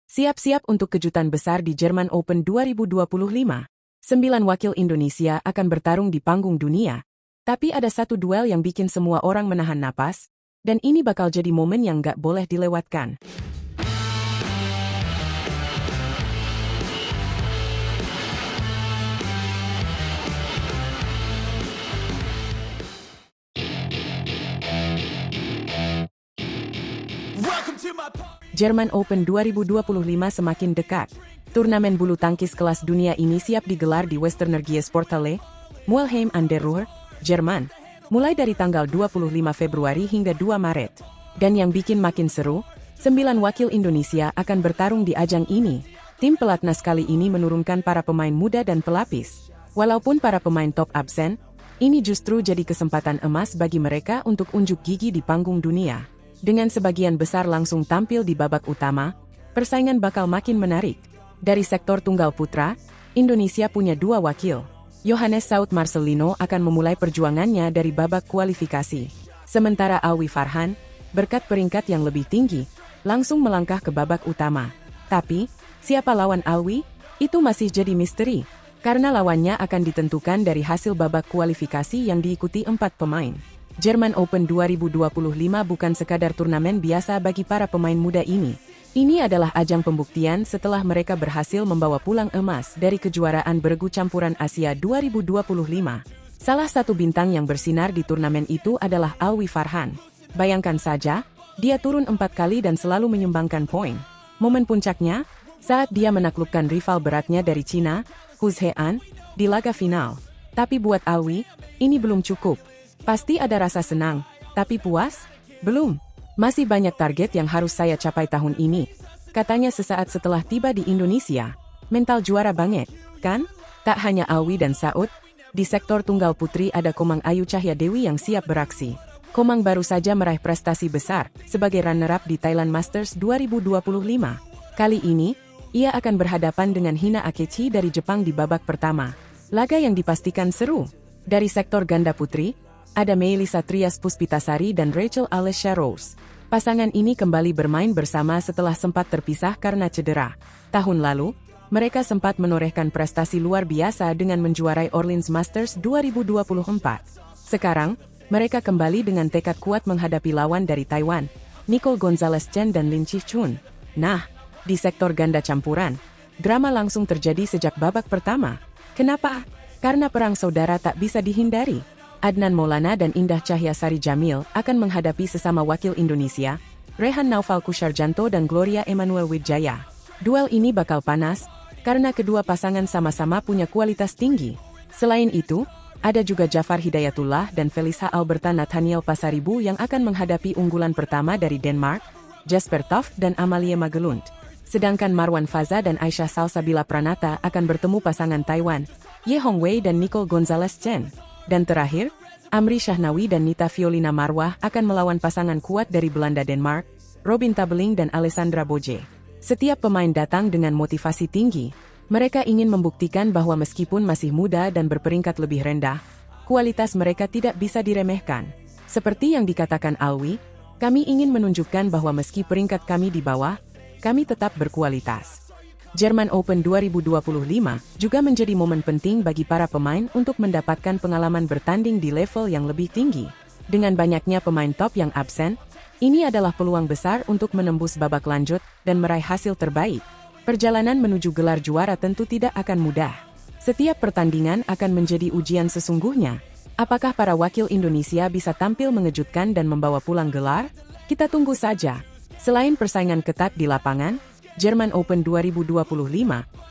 Siap-siap untuk kejutan besar di Jerman Open 2025. 9 wakil Indonesia akan bertarung di panggung dunia. Tapi ada satu duel yang bikin semua orang menahan napas, dan ini bakal jadi momen yang gak boleh dilewatkan. Jerman Open 2025 semakin dekat. Turnamen bulu tangkis kelas dunia ini siap digelar di Westernergiesporthalle, Mulheim an der Ruhr, Jerman, mulai dari tanggal 25 Februari hingga 2 Maret. Dan yang bikin makin seru, 9 wakil Indonesia akan bertarung di ajang ini. Tim pelatnas kali ini menurunkan para pemain muda dan pelapis. Walaupun para pemain top absen, ini justru jadi kesempatan emas bagi mereka untuk unjuk gigi di panggung dunia. Dengan sebagian besar langsung tampil di babak utama, persaingan bakal makin menarik. Dari sektor tunggal putra, Indonesia punya 2 wakil. Yohannes Saud Marcelino akan memulai perjuangannya dari babak kualifikasi. Sementara Alwi Farhan, berkat peringkat yang lebih tinggi, langsung melangkah ke babak utama. Tapi, siapa lawan Alwi? Itu masih jadi misteri, karena lawannya akan ditentukan dari hasil babak kualifikasi yang diikuti 4 pemain. Jerman Open 2025 bukan sekadar turnamen biasa bagi para pemain muda ini. Ini adalah ajang pembuktian setelah mereka berhasil membawa pulang emas dari kejuaraan bergu campuran Asia 2025. Salah satu bintang yang bersinar di turnamen itu adalah Alwi Farhan. Bayangkan saja, dia turun 4 kali dan selalu menyumbangkan poin. Momen puncaknya, saat dia menaklukkan rival beratnya dari Cina, Hu Zhean, di laga final. Tapi buat Alwi, ini belum cukup. Pasti ada rasa senang, tapi puas? Belum. Masih banyak target yang harus saya capai tahun ini. Katanya sesaat setelah tiba di Indonesia. Mental juara banget, kan? Tak hanya Alwi dan Saud, di sektor tunggal putri ada Komang Ayu Cahyadewi yang siap beraksi. Komang baru saja meraih prestasi besar sebagai runner-up di Thailand Masters 2025. Kali ini, ia akan berhadapan dengan Hina Akechi dari Jepang di babak pertama. Laga yang dipastikan seru. Dari sektor ganda putri, ada Meilisa Trias Puspitasari dan Rachel Alessia Rose. Pasangan ini kembali bermain bersama setelah sempat terpisah karena cedera. Tahun lalu, mereka sempat menorehkan prestasi luar biasa dengan menjuarai Orleans Masters 2024. Sekarang, mereka kembali dengan tekad kuat menghadapi lawan dari Taiwan, Nicole Gonzalez Chen dan Lin Chi-chun. Nah, di sektor ganda campuran, drama langsung terjadi sejak babak pertama. Kenapa? Karena perang saudara tak bisa dihindari. Adnan Maulana dan Indah Cahyasari Jamil akan menghadapi sesama wakil Indonesia, Rehan Naufal Kusarjanto dan Gloria Emmanuel Wijaya. Duel ini bakal panas, karena kedua pasangan sama-sama punya kualitas tinggi. Selain itu, ada juga Jafar Hidayatullah dan Felisa Alberta Nathaniel Pasaribu yang akan menghadapi unggulan pertama dari Denmark, Jasper Toft dan Amalie Magelund. Sedangkan Marwan Faza dan Aisyah Salsabila Pranata akan bertemu pasangan Taiwan, Ye Hongwei dan Nicole Gonzalez Chen. Dan terakhir, Amri Shahnawi dan Nita Fiolina Marwah akan melawan pasangan kuat dari Belanda Denmark, Robin Tabeling dan Alessandra Boje. Setiap pemain datang dengan motivasi tinggi. Mereka ingin membuktikan bahwa meskipun masih muda dan berperingkat lebih rendah, kualitas mereka tidak bisa diremehkan. Seperti yang dikatakan Alwi, kami ingin menunjukkan bahwa meski peringkat kami di bawah, kami tetap berkualitas. Jerman Open 2025 juga menjadi momen penting bagi para pemain untuk mendapatkan pengalaman bertanding di level yang lebih tinggi. Dengan banyaknya pemain top yang absen, ini adalah peluang besar untuk menembus babak lanjut dan meraih hasil terbaik. Perjalanan menuju gelar juara tentu tidak akan mudah. Setiap pertandingan akan menjadi ujian sesungguhnya. Apakah para wakil Indonesia bisa tampil mengejutkan dan membawa pulang gelar? Kita tunggu saja. Selain persaingan ketat di lapangan, Jerman Open 2025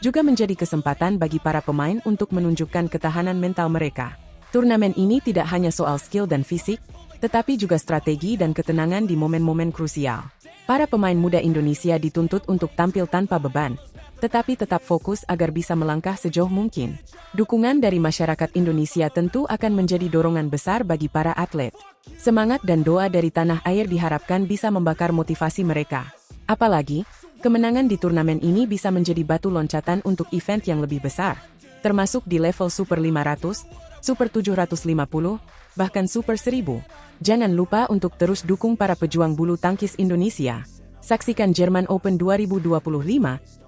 juga menjadi kesempatan bagi para pemain untuk menunjukkan ketahanan mental mereka. Turnamen ini tidak hanya soal skill dan fisik, tetapi juga strategi dan ketenangan di momen-momen krusial. Para pemain muda Indonesia dituntut untuk tampil tanpa beban, tetapi tetap fokus agar bisa melangkah sejauh mungkin. Dukungan dari masyarakat Indonesia tentu akan menjadi dorongan besar bagi para atlet. Semangat dan doa dari tanah air diharapkan bisa membakar motivasi mereka. Apalagi, kemenangan di turnamen ini bisa menjadi batu loncatan untuk event yang lebih besar, termasuk di level Super 500, Super 750, bahkan Super 1000. Jangan lupa untuk terus dukung para pejuang bulu tangkis Indonesia. Saksikan Jerman Open 2025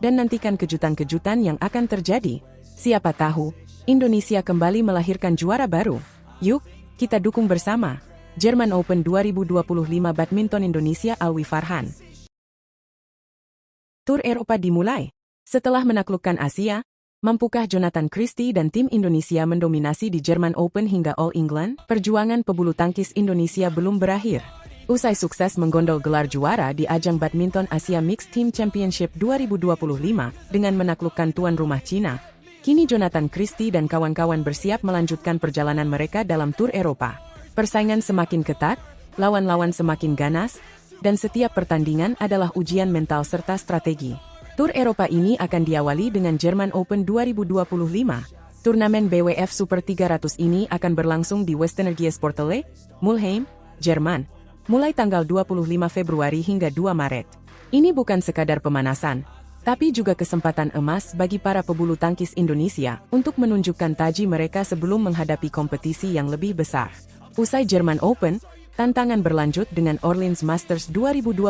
dan nantikan kejutan-kejutan yang akan terjadi. Siapa tahu, Indonesia kembali melahirkan juara baru. Yuk, kita dukung bersama. Jerman Open 2025 Badminton Indonesia Alwi Farhan. Tur Eropa dimulai. Setelah menaklukkan Asia, mampukah Jonathan Christie dan tim Indonesia mendominasi di Jerman Open hingga All England? Perjuangan pebulu tangkis Indonesia belum berakhir. Usai sukses menggondol gelar juara di ajang Badminton Asia Mixed Team Championship 2025 dengan menaklukkan tuan rumah Cina, kini Jonathan Christie dan kawan-kawan bersiap melanjutkan perjalanan mereka dalam Tur Eropa. Persaingan semakin ketat, lawan-lawan semakin ganas, dan setiap pertandingan adalah ujian mental serta strategi. Tur Eropa ini akan diawali dengan Jerman Open 2025. Turnamen BWF Super 300 ini akan berlangsung di Westernergiesporthalle, Mulheim, Jerman, mulai tanggal 25 Februari hingga 2 Maret. Ini bukan sekadar pemanasan, tapi juga kesempatan emas bagi para pebulu tangkis Indonesia untuk menunjukkan taji mereka sebelum menghadapi kompetisi yang lebih besar. Usai Jerman Open, tantangan berlanjut dengan Orleans Masters 2025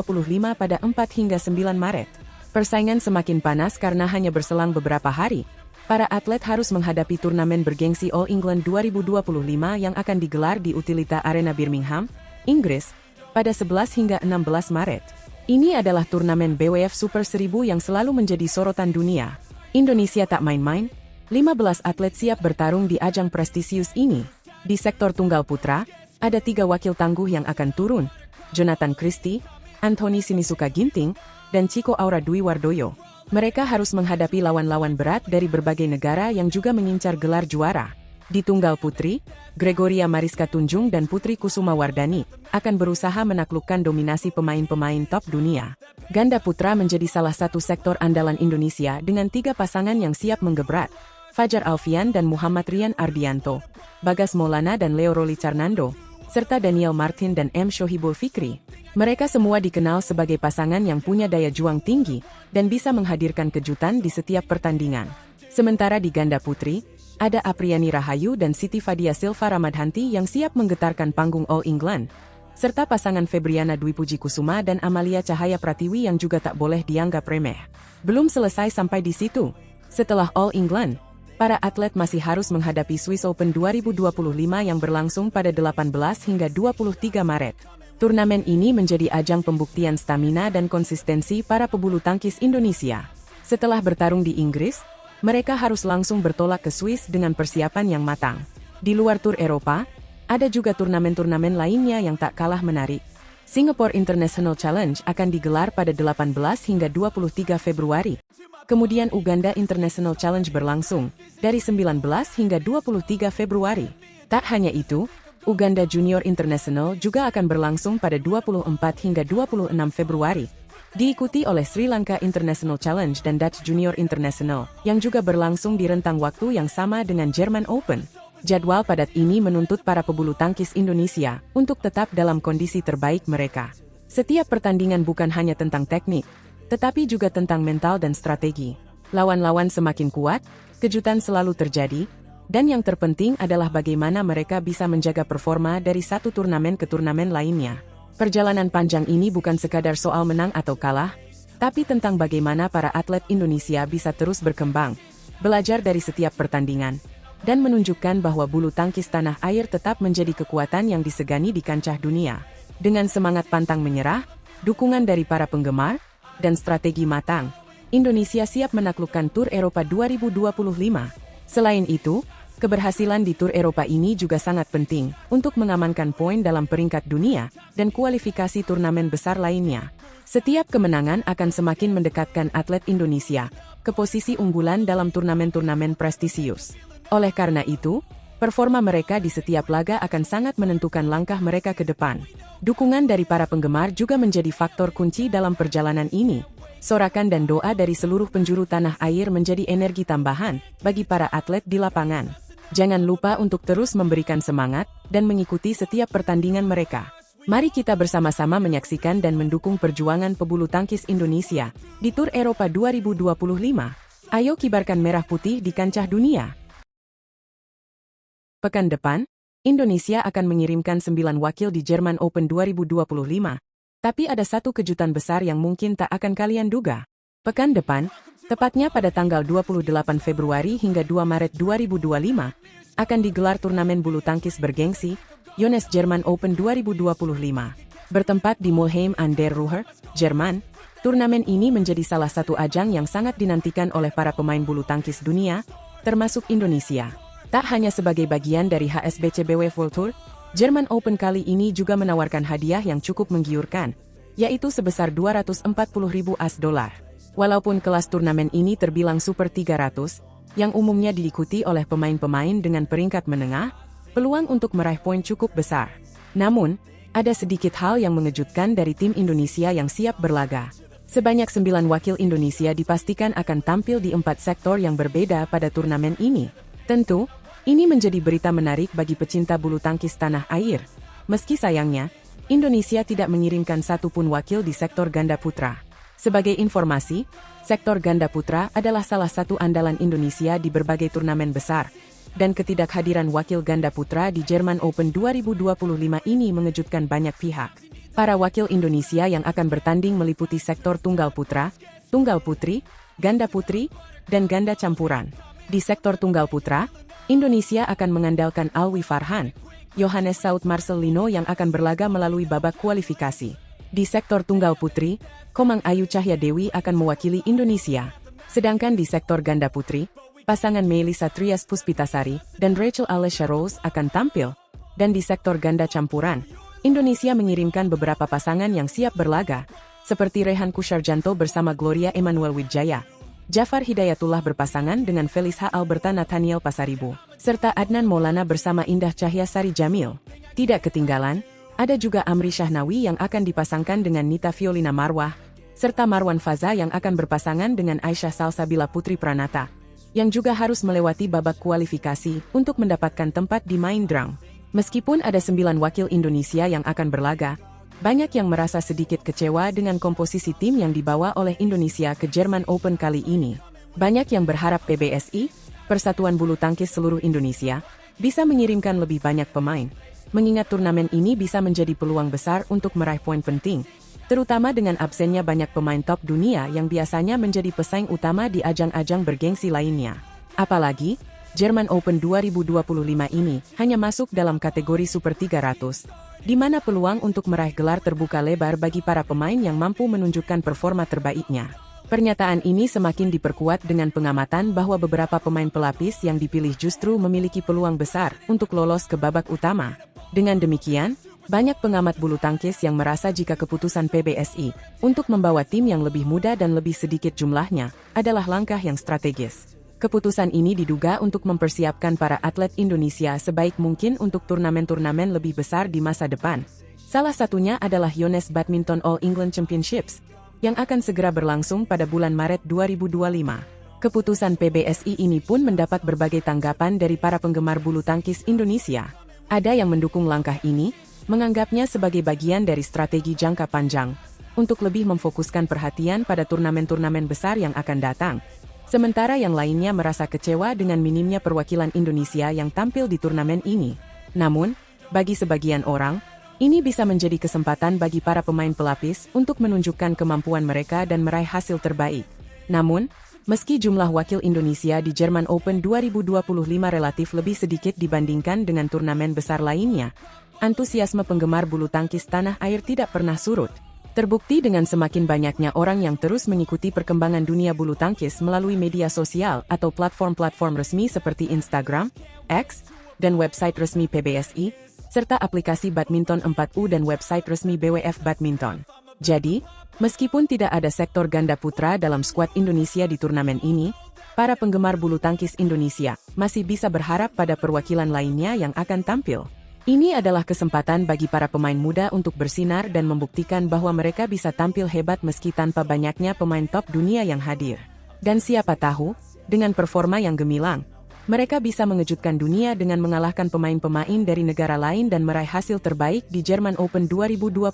pada 4 hingga 9 Maret. Persaingan semakin panas karena hanya berselang beberapa hari. Para atlet harus menghadapi turnamen bergengsi All England 2025 yang akan digelar di Utilita Arena Birmingham, Inggris, pada 11 hingga 16 Maret. Ini adalah turnamen BWF Super 1000 yang selalu menjadi sorotan dunia. Indonesia tak main-main, 15 atlet siap bertarung di ajang prestisius ini. Di sektor tunggal putra, ada 3 wakil tangguh yang akan turun, Jonathan Christie, Anthony Sinisuka Ginting, dan Chico Aura Dwi Wardoyo. Mereka harus menghadapi lawan-lawan berat dari berbagai negara yang juga mengincar gelar juara. Di tunggal putri, Gregoria Mariska Tunjung dan Putri Kusuma Wardani akan berusaha menaklukkan dominasi pemain-pemain top dunia. Ganda putra menjadi salah satu sektor andalan Indonesia dengan 3 pasangan yang siap menggebrak, Fajar Alfian dan Muhammad Rian Ardianto, Bagas Maulana dan Leo Roli Carnando, serta Daniel Martin dan M. Shohibul Fikri. Mereka semua dikenal sebagai pasangan yang punya daya juang tinggi dan bisa menghadirkan kejutan di setiap pertandingan. Sementara di ganda putri, ada Apriani Rahayu dan Siti Fadia Silva Ramadhanti yang siap menggetarkan panggung All England, serta pasangan Febriana Dwi Puji Kusuma dan Amalia Cahaya Pratiwi yang juga tak boleh dianggap remeh. Belum selesai sampai di situ. Setelah All England, para atlet masih harus menghadapi Swiss Open 2025 yang berlangsung pada 18 hingga 23 Maret. Turnamen ini menjadi ajang pembuktian stamina dan konsistensi para pebulu tangkis Indonesia. Setelah bertarung di Inggris, mereka harus langsung bertolak ke Swiss dengan persiapan yang matang. Di luar Tur Eropa, ada juga turnamen-turnamen lainnya yang tak kalah menarik. Singapore International Challenge akan digelar pada 18 hingga 23 Februari. Kemudian Uganda International Challenge berlangsung dari 19 hingga 23 Februari. Tak hanya itu, Uganda Junior International juga akan berlangsung pada 24 hingga 26 Februari. Diikuti oleh Sri Lanka International Challenge dan Dutch Junior International, yang juga berlangsung di rentang waktu yang sama dengan Jerman Open. Jadwal padat ini menuntut para pebulu tangkis Indonesia untuk tetap dalam kondisi terbaik mereka. Setiap pertandingan bukan hanya tentang teknik, tetapi juga tentang mental dan strategi. Lawan-lawan semakin kuat, kejutan selalu terjadi, dan yang terpenting adalah bagaimana mereka bisa menjaga performa dari satu turnamen ke turnamen lainnya. Perjalanan panjang ini bukan sekadar soal menang atau kalah, tapi tentang bagaimana para atlet Indonesia bisa terus berkembang, belajar dari setiap pertandingan, dan menunjukkan bahwa bulu tangkis tanah air tetap menjadi kekuatan yang disegani di kancah dunia. Dengan semangat pantang menyerah, dukungan dari para penggemar, dan strategi matang, Indonesia siap menaklukkan Tur Eropa 2025. Selain itu, keberhasilan di Tur Eropa ini juga sangat penting untuk mengamankan poin dalam peringkat dunia dan kualifikasi turnamen besar lainnya. Setiap kemenangan akan semakin mendekatkan atlet Indonesia ke posisi unggulan dalam turnamen-turnamen prestisius. Oleh karena itu, performa mereka di setiap laga akan sangat menentukan langkah mereka ke depan. Dukungan dari para penggemar juga menjadi faktor kunci dalam perjalanan ini. Sorakan dan doa dari seluruh penjuru tanah air menjadi energi tambahan bagi para atlet di lapangan. Jangan lupa untuk terus memberikan semangat dan mengikuti setiap pertandingan mereka. Mari kita bersama-sama menyaksikan dan mendukung perjuangan pebulu tangkis Indonesia di Tur Eropa 2025. Ayo kibarkan merah putih di kancah dunia. Pekan depan, Indonesia akan mengirimkan 9 wakil di Jerman Open 2025. Tapi ada satu kejutan besar yang mungkin tak akan kalian duga. Pekan depan, tepatnya pada tanggal 28 Februari hingga 2 Maret 2025, akan digelar turnamen bulu tangkis bergengsi, Jones German Open 2025. Bertempat di Mülheim an der Ruhr, Jerman, turnamen ini menjadi salah satu ajang yang sangat dinantikan oleh para pemain bulu tangkis dunia, termasuk Indonesia. Tak hanya sebagai bagian dari HSBC BWF World Tour, German Open kali ini juga menawarkan hadiah yang cukup menggiurkan, yaitu sebesar 240.000 AS dolar. Walaupun kelas turnamen ini terbilang Super 300, yang umumnya diikuti oleh pemain-pemain dengan peringkat menengah, peluang untuk meraih poin cukup besar. Namun, ada sedikit hal yang mengejutkan dari tim Indonesia yang siap berlaga. Sebanyak 9 wakil Indonesia dipastikan akan tampil di 4 sektor yang berbeda pada turnamen ini. Tentu, ini menjadi berita menarik bagi pecinta bulu tangkis tanah air. Meski sayangnya, Indonesia tidak mengirimkan satupun wakil di sektor ganda putra. Sebagai informasi, sektor ganda putra adalah salah satu andalan Indonesia di berbagai turnamen besar, dan ketidakhadiran wakil ganda putra di German Open 2025 ini mengejutkan banyak pihak. Para wakil Indonesia yang akan bertanding meliputi sektor tunggal putra, tunggal putri, ganda putri, dan ganda campuran. Di sektor tunggal putra, Indonesia akan mengandalkan Alwi Farhan, Yohanes Saud Marcelino yang akan berlaga melalui babak kualifikasi. Di sektor tunggal putri, Komang Ayu Cahya Dewi akan mewakili Indonesia. Sedangkan di sektor ganda putri, pasangan Melisa Trias Puspitasari dan Rachel Alessia Rose akan tampil. Dan di sektor ganda campuran, Indonesia mengirimkan beberapa pasangan yang siap berlaga, seperti Rehan Kusarjanto bersama Gloria Emmanuel Wijaya, Jafar Hidayatullah berpasangan dengan Felisha Alberta Nathaniel Pasaribu, serta Adnan Maulana bersama Indah Cahya Sari Jamil. Tidak ketinggalan, ada juga Amri Syahnawi yang akan dipasangkan dengan Nita Violina Marwah, serta Marwan Faza yang akan berpasangan dengan Aisyah Salsabila Putri Pranata, yang juga harus melewati babak kualifikasi untuk mendapatkan tempat di main drum. Meskipun ada 9 wakil Indonesia yang akan berlaga, banyak yang merasa sedikit kecewa dengan komposisi tim yang dibawa oleh Indonesia ke German Open kali ini. Banyak yang berharap PBSI, Persatuan Bulu Tangkis Seluruh Indonesia, bisa mengirimkan lebih banyak pemain, mengingat turnamen ini bisa menjadi peluang besar untuk meraih poin penting, terutama dengan absennya banyak pemain top dunia yang biasanya menjadi pesaing utama di ajang-ajang bergengsi lainnya. Apalagi, German Open 2025 ini hanya masuk dalam kategori Super 300, di mana peluang untuk meraih gelar terbuka lebar bagi para pemain yang mampu menunjukkan performa terbaiknya. Pernyataan ini semakin diperkuat dengan pengamatan bahwa beberapa pemain pelapis yang dipilih justru memiliki peluang besar untuk lolos ke babak utama. Dengan demikian, banyak pengamat bulu tangkis yang merasa jika keputusan PBSI untuk membawa tim yang lebih muda dan lebih sedikit jumlahnya adalah langkah yang strategis. Keputusan ini diduga untuk mempersiapkan para atlet Indonesia sebaik mungkin untuk turnamen-turnamen lebih besar di masa depan. Salah satunya adalah Jones Badminton All England Championships, yang akan segera berlangsung pada bulan Maret 2025. Keputusan PBSI ini pun mendapat berbagai tanggapan dari para penggemar bulu tangkis Indonesia. Ada yang mendukung langkah ini, menganggapnya sebagai bagian dari strategi jangka panjang, untuk lebih memfokuskan perhatian pada turnamen-turnamen besar yang akan datang. Sementara yang lainnya merasa kecewa dengan minimnya perwakilan Indonesia yang tampil di turnamen ini. Namun, bagi sebagian orang, ini bisa menjadi kesempatan bagi para pemain pelapis untuk menunjukkan kemampuan mereka dan meraih hasil terbaik. Namun, meski jumlah wakil Indonesia di German Open 2025 relatif lebih sedikit dibandingkan dengan turnamen besar lainnya, antusiasme penggemar bulu tangkis tanah air tidak pernah surut. Terbukti dengan semakin banyaknya orang yang terus mengikuti perkembangan dunia bulu tangkis melalui media sosial atau platform-platform resmi seperti Instagram, X, dan website resmi PBSI, serta aplikasi Badminton 4U dan website resmi BWF Badminton. Jadi, meskipun tidak ada sektor ganda putra dalam skuad Indonesia di turnamen ini, para penggemar bulu tangkis Indonesia masih bisa berharap pada perwakilan lainnya yang akan tampil. Ini adalah kesempatan bagi para pemain muda untuk bersinar dan membuktikan bahwa mereka bisa tampil hebat meski tanpa banyaknya pemain top dunia yang hadir. Dan siapa tahu, dengan performa yang gemilang, mereka bisa mengejutkan dunia dengan mengalahkan pemain-pemain dari negara lain dan meraih hasil terbaik di German Open 2025.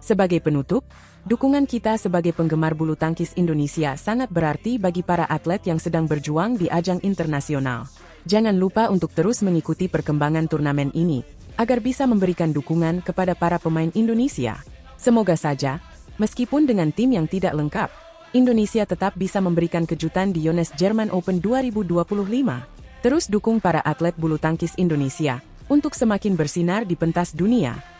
Sebagai penutup, dukungan kita sebagai penggemar bulu tangkis Indonesia sangat berarti bagi para atlet yang sedang berjuang di ajang internasional. Jangan lupa untuk terus mengikuti perkembangan turnamen ini, agar bisa memberikan dukungan kepada para pemain Indonesia. Semoga saja, meskipun dengan tim yang tidak lengkap, Indonesia tetap bisa memberikan kejutan di Yoness German Open 2025. Terus dukung para atlet bulu tangkis Indonesia untuk semakin bersinar di pentas dunia.